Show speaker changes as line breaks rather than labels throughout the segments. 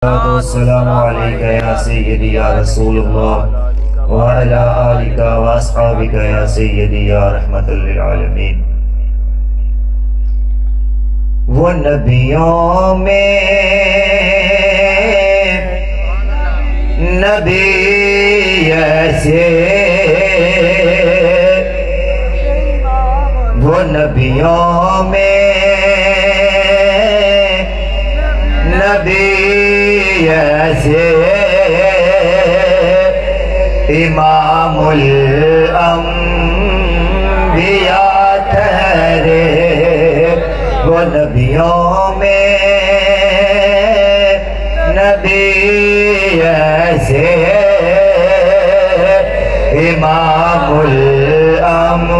والسلام عليك يا سيدي يا رسول الله وعلى آلك وأصحابك يا سيدي يا رحمة للعالمين۔ وہ نبیوں میں نبی ایسے، وہ نبیوں میں نبی ایسے، امام الانبیاء ٹھہرے۔ وہ نبیوں میں نبی ایسے، امام الانبیاء۔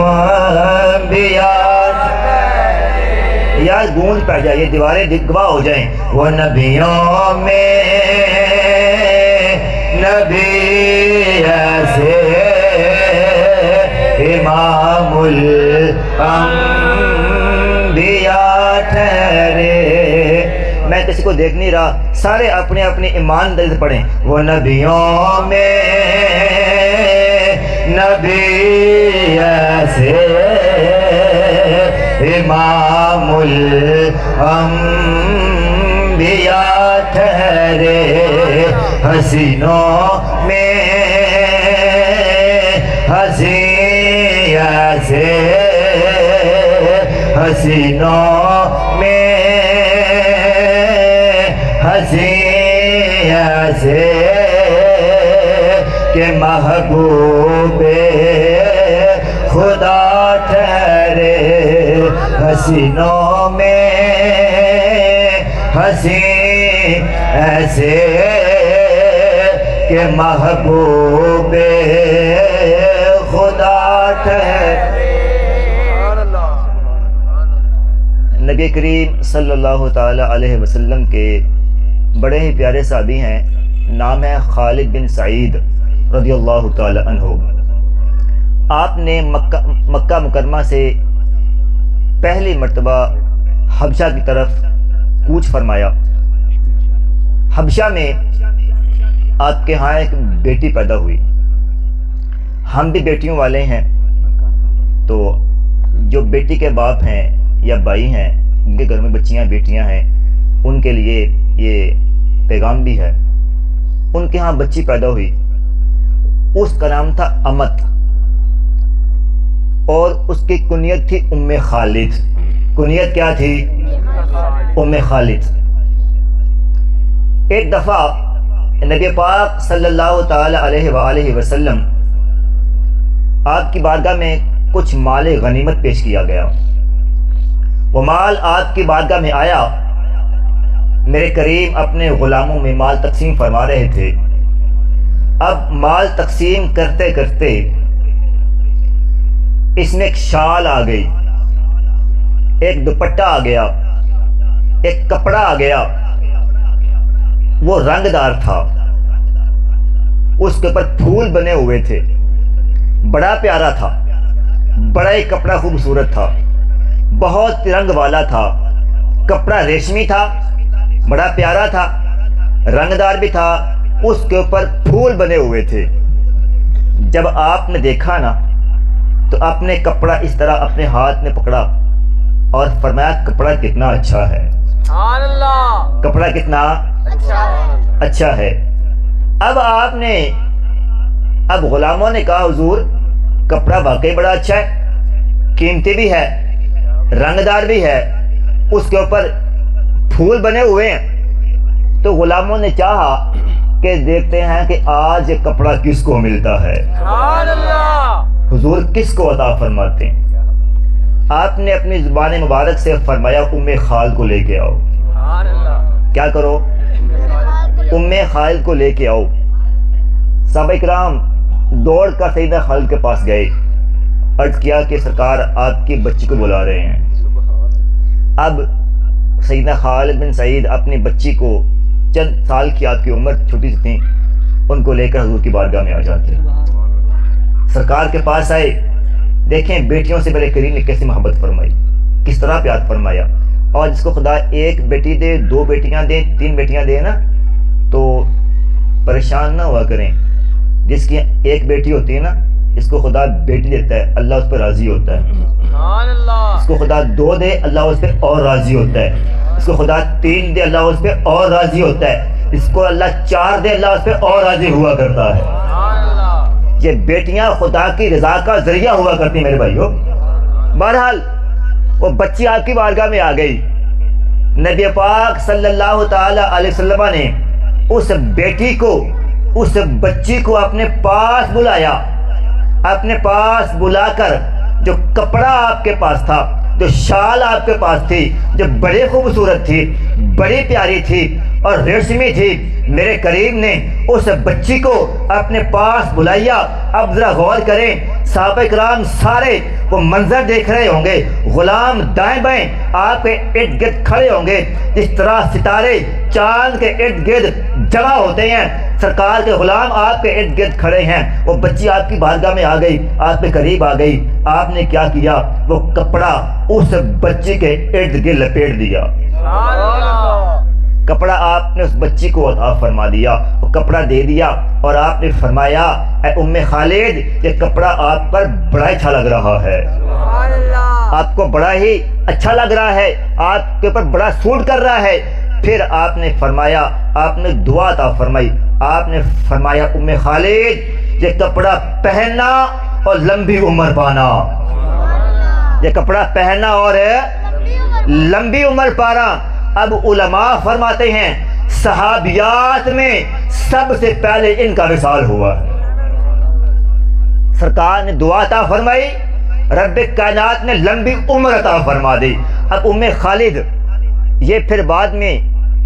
یا گونج پہ جائے، دیواریں گواہ ہو جائیں۔ وہ نبیوں میں نبی ایسے، امام الانبیاء ٹھہرے۔ میں کسی کو دیکھ نہیں رہا، سارے اپنے اپنے ایمان دل سے پڑھیں۔ وہ نبیوں میں نبی ایسے، امام الانبیاء ٹھہرے۔ حسینوں میں حسین ایسے، حسینوں میں حسین ایسے، کہ محبوب خدا ٹھہرے۔ حسینوں میں حسین ایسے، کہ محبوب خدا ٹھہرے۔ نبی کریم صلی اللہ تعالی علیہ وسلم کے بڑے ہی پیارے صحابی ہیں، نام ہے خالد بن سعید رضی اللہ تعالی عنہ۔ آپ نے مکہ مکرمہ سے پہلی مرتبہ حبشہ کی طرف کوچ فرمایا۔ حبشہ میں آپ کے ہاں ایک بیٹی پیدا ہوئی۔ ہم بھی بیٹیوں والے ہیں، تو جو بیٹی کے باپ ہیں یا بھائی ہیں، ان کے گھر میں بچیاں بیٹیاں ہیں، ان کے لیے یہ پیغام بھی ہے۔ ان کے ہاں بچی پیدا ہوئی، اس کا نام تھا امت، اور اس کی کنیت تھی ام خالد۔ کنیت کیا تھی؟ ام خالد۔ ایک دفعہ نبی پاک صلی اللہ تعالی علیہ وآلہ وسلم آپ کی بارگاہ میں کچھ مال غنیمت پیش کیا گیا۔ وہ مال آپ کی بارگاہ میں آیا، میرے کریم اپنے غلاموں میں مال تقسیم فرما رہے تھے۔ اب مال تقسیم کرتے کرتے اس میں ایک شال آ گئی، ایک دوپٹہ آ گیا، ایک کپڑا آ گیا، وہ رنگ دار تھا، اس کے اوپر پھول بنے ہوئے تھے، بڑا پیارا تھا، بڑا ہی کپڑا خوبصورت تھا، بہت رنگ والا تھا، کپڑا ریشمی تھا، بڑا پیارا تھا، رنگ دار بھی تھا، اس کے اوپر پھول بنے ہوئے تھے۔ جب آپ نے دیکھا نا تو اپنے کپڑا اس طرح اپنے ہاتھ میں پکڑا اور فرمایا کپڑا کتنا اچھا ہے، سبحان اللہ، کپڑا کتنا اچھا ہے۔ اب غلاموں نے کہا حضور کپڑا واقعی بڑا اچھا ہے، قیمتی بھی ہے، رنگ دار بھی ہے، اس کے اوپر پھول بنے ہوئے ہیں۔ تو غلاموں نے چاہا کہ دیکھتے ہیں کہ آج یہ کپڑا کس کو ملتا ہے، سبحان اللہ، حضور کس کو عطا فرماتے ہیں۔ آپ نے اپنی زبان مبارک سے فرمایا ام خالد کو لے کے آؤ۔ کیا کرو؟ ام خالد کو لے کے آؤ۔ صحابہ کرام دوڑ کر سیدنا خالد کے پاس گئے، عرض کیا کہ سرکار آپ کی بچی کو بلا رہے ہیں۔ اب سیدنا خالد بن سعید اپنی بچی کو، چند سال کی آپ کی عمر چھوٹی سی تھی، ان کو لے کر حضور کی بارگاہ میں آ جاتے، سرکار کے پاس آئے۔ دیکھیں بیٹیوں سے میرے کریم نے کیسی محبت فرمائی، کس طرح پیار فرمایا۔ اور جس کو خدا ایک بیٹی دے، دو بیٹیاں دے، تین بیٹیاں دے نا، پریشان نہ ہوا کریں. جس کی ایک بیٹی ہوتی ہے نا, اس کو خدا بیٹی دیتا ہے, اللہ اس پہ راضی ہوتا ہے. اس کو خدا 2 دے, اللہ اس پہ اور راضی ہوتا ہے. اس کو خدا 3 دے, اللہ اس پہ اور راضی ہوتا ہے. اس کو اللہ 4 دے, اللہ اس پہ اور راضی ہوا کرتا ہے. یہ بیٹیاں خدا کی رضا کا ذریعہ ہوا کرتی میرے بھائیو. بہرحال وہ بچی آپ کی بارگاہ میں آ گئی. نبی پاک صلی اللہ تعالی علیہ وسلم نے اس بیٹی کو, اس بچی کو اپنے پاس بلایا. اپنے پاس بلا کر جو کپڑا آپ کے پاس تھا, جو شال آپ کے پاس تھی, جو بڑی خوبصورت تھی, بڑی پیاری تھی اور ریشمی تھی, میرے کریم نے اس بچی کو اپنے پاس بلایا. اب ذرا غور کریں, صحابہ کرام سارے وہ منظر دیکھ رہے ہوں گے. غلام دائیں بائیں آپ کے ارد گرد کھڑے ہوں گے, جس طرح ستارے چاند کے ارد گرد جمع ہوتے ہیں, سرکار کے غلام آپ کے ارد گرد کھڑے ہیں. وہ بچی آپ کی بارگاہ میں آ گئی, آپ کے قریب آ گئی. آپ نے کیا کیا, وہ کپڑا اس بچی کے ارد گرد لپیٹ دیا. کپڑا آپ نے اس بچی کو عطا فرما دیا, وہ کپڑا دے دیا اور آپ نے فرمایا, اے ام خالد, یہ کپڑا آپ پر بڑا اچھا لگ رہا ہے, آپ کو بڑا ہی اچھا لگ رہا ہے, آپ کے اوپر بڑا سوٹ کر رہا ہے. پھر آپ نے فرمایا, آپ نے دعا عطا فرمائی. آپ نے فرمایا, ام خالد, یہ کپڑا پہننا اور لمبی عمر پانا. یہ کپڑا پہننا اور لمبی عمر پانا. اب علماء فرماتے ہیں, صحابیات میں سب سے پہلے ان کا وصال ہوا. سرکار نے دعا عطا فرمائی, رب کائنات نے لمبی عمر عطا فرما دی. اب ام خالد, یہ پھر بعد میں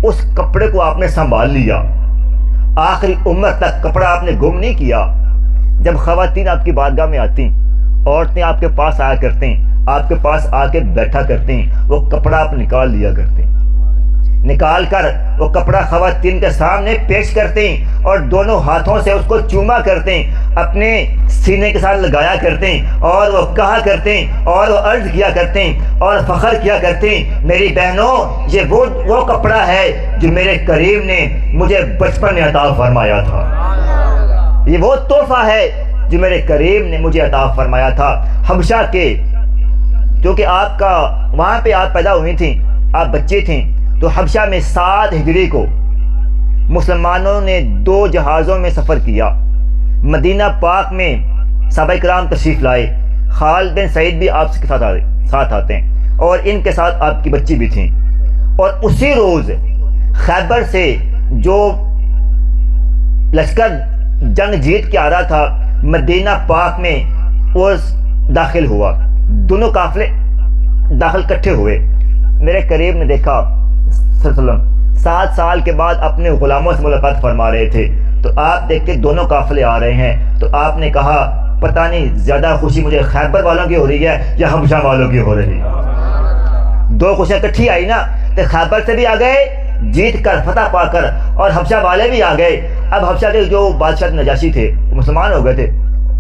اس کپڑے کو آپ نے سنبھال لیا, آخری عمر تک کپڑا آپ نے گم نہیں کیا. جب خواتین آپ کی بارگاہ میں آتی, عورتیں آپ کے پاس آیا کرتے ہیں, آپ کے پاس آ کے بیٹھا کرتے ہیں, وہ کپڑا آپ نکال لیا کرتے ہیں. نکال کر وہ کپڑا خواتین کے سامنے پیش کرتے ہیں اور دونوں ہاتھوں سے اس کو چوما کرتے ہیں, اپنے سینے کے ساتھ لگایا کرتے ہیں اور وہ کہا کرتے ہیں اور وہ عرض کیا کرتے ہیں اور فخر کیا کرتے ہیں, میری بہنوں, یہ وہ کپڑا ہے جو میرے کریم نے مجھے بچپن میں عطا فرمایا تھا. یہ وہ تحفہ ہے جو میرے کریم نے مجھے عطا فرمایا تھا. حبشہ کے, کیونکہ آپ کا وہاں پہ آپ پیدا ہوئی تھیں, آپ بچے تھیں, تو حبشہ میں 7 ہجری کو مسلمانوں نے 2 جہازوں میں سفر کیا. مدینہ پاک میں صحابہ کرام تشریف لائے. خالد بن سعید بھی آپ کے ساتھ آتے ہیں اور ان کے ساتھ آپ کی بچی بھی تھیں. اور اسی روز خیبر سے جو لشکر جنگ جیت کے آ رہا تھا, مدینہ پاک میں وہ داخل ہوا. دونوں قافلے داخل کٹھے ہوئے. میرے قریب نے دیکھا, 7 سال کے بعد اپنے غلاموں سے ملاقات فرما رہے تھے, تو آپ دیکھتے دونوں قافلے آ رہے ہیں. تو آپ نے کہا, پتہ نہیں زیادہ خوشی مجھے خیبر والوں کی ہو رہی ہے یا حبشہ والوں کی ہو رہی ہے. 2 خوشیاں کٹھی آئی نا, تو خیبر سے بھی آ گئے جیت کر, فتح پا کر, اور حبشہ والے بھی آ گئے. اب حبشہ کے جو بادشاہ نجاشی تھے وہ مسلمان ہو گئے تھے.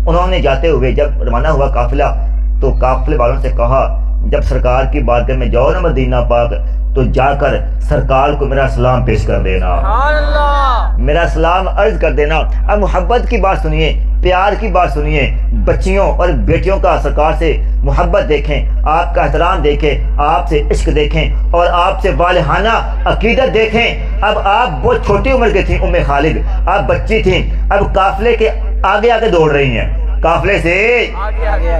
انہوں نے جاتے ہوئے جب روانہ ہوا قافلہ, تو قافلے والوں سے کہا, جب سرکار کی بارگاہ میں جاؤ نا مدینہ پاک, تو جا کر سرکار کو میرا سلام پیش کر دینا, میرا سلام عرض کر دینا. اب محبت کی بات سنیے, پیار کی بات سنیے. بچیوں اور بیٹیوں کا سرکار سے محبت دیکھیں, آپ کا احترام دیکھیں, آپ سے عشق دیکھیں اور آپ سے والہانہ عقیدت دیکھیں. اب آپ بہت چھوٹی عمر کی تھیں ام خالد, آپ بچی تھیں. اب قافلے کے آگے آگے دوڑ رہی ہیں, قافلے سے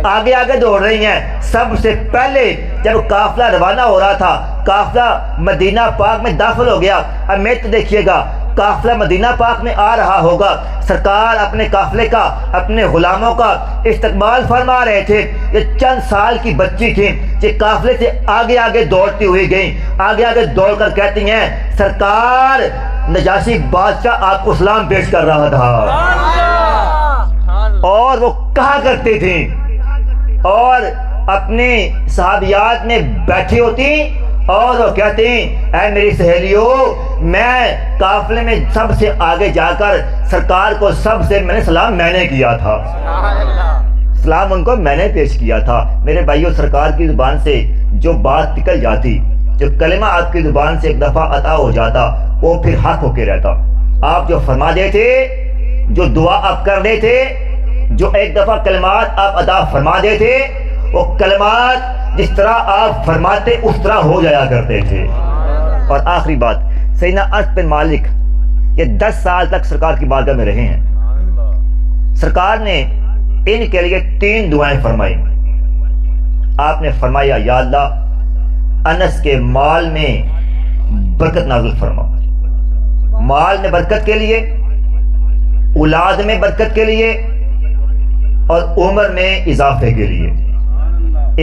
آگے آگے دوڑ رہی ہیں. سب سے پہلے جب قافلہ روانہ ہو رہا تھا, قافلہ مدینہ پاک میں داخل ہو گیا. اب میں تو دیکھیے گا, قافلہ مدینہ پاک میں آ رہا ہوگا, سرکار اپنے قافلے کا, اپنے غلاموں کا استقبال فرما رہے تھے. یہ چند سال کی بچی تھیں, یہ قافلے سے آگے آگے دوڑتی ہوئی گئیں. آگے آگے دوڑ کر کہتی ہیں, سرکار نجاشی بادشاہ آپ کو سلام پیش کر رہا تھا. اور وہ کہا کرتی تھیں اور اپنے صحابیات میں بیٹھی ہوتی اور وہ کہتی, اے میری سہیلیوں, میں قافلے میں سب سے آگے جا کر سرکار کو میں نے سلام میں نے کیا تھا, سلام ان کو میں نے پیش کیا تھا. میرے بھائیوں, سرکار کی زبان سے جو بات نکل جاتی, جو کلمہ آپ کی زبان سے ایک دفعہ عطا ہو جاتا, وہ پھر حق ہو کے رہتا. آپ جو فرما دے تھے، جو دعا آپ کر رہے تھے، جو ایک دفعہ کلمات آپ ادا فرما دے تھے، وہ کلمات جس طرح آپ فرماتے اس طرح ہو جایا کرتے تھے۔ اور آخری بات، سیدنا انس بن مالک یہ 10 سال تک سرکار کی بارگاہ میں رہے ہیں۔ سرکار نے ان کے لیے 3 دعائیں فرمائی۔ آپ نے فرمایا یا اللہ انس کے مال میں برکت نازل فرما، مال میں برکت کے لیے، اولاد میں برکت کے لیے، اور عمر میں اضافے کے لیے۔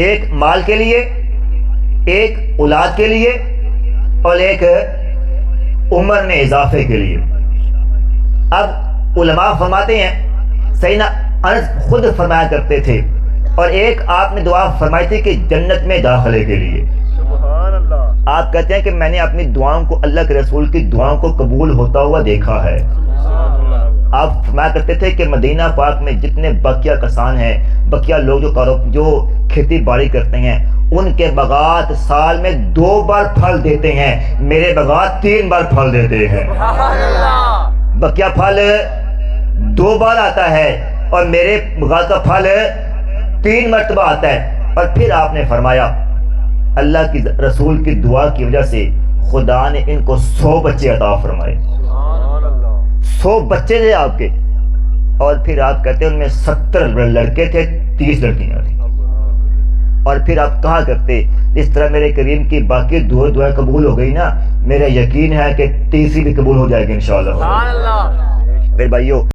ایک مال کے لیے، ایک اولاد کے لیے، اور ایک عمر میں اضافے کے لیے۔ اب علماء فرماتے ہیں سیدنا انس خود فرمایا کرتے تھے، اور ایک آپ نے دعا فرمائی تھی کہ جنت میں داخلے کے لیے۔ آپ کہتے ہیں کہ میں نے اپنی دعاؤں کو، اللہ کے رسول کی دعاؤں کو قبول ہوتا ہوا دیکھا ہے۔ آپ فرمایا کرتے تھے کہ مدینہ پاک میں جتنے بقیہ کسان ہیں، بقیہ لوگ جو کھیتی باڑی کرتے ہیں، ان کے باغات سال میں 2 بار پھل دیتے ہیں، میرے باغات 3 بار پھل دیتے ہیں۔ بقیہ پھل 2 بار آتا ہے اور میرے باغات کا پھل 3 مرتبہ آتا ہے۔ اور پھر آپ نے فرمایا اللہ کی رسول کی دعا کی وجہ سے خدا نے ان کو 100 بچے عطا فرمائے۔ 100 بچے تھے آپ کے، اور پھر آپ کہتے ہیں ان میں 70 لڑکے تھے، 30 لڑکیاں تھیں۔ اور پھر آپ کہا کرتے اس طرح میرے کریم کی باقی دعائیں قبول ہو گئی نا، میرا یقین ہے کہ تیسری بھی قبول ہو جائے گی انشاءاللہ۔ پھر بھائیو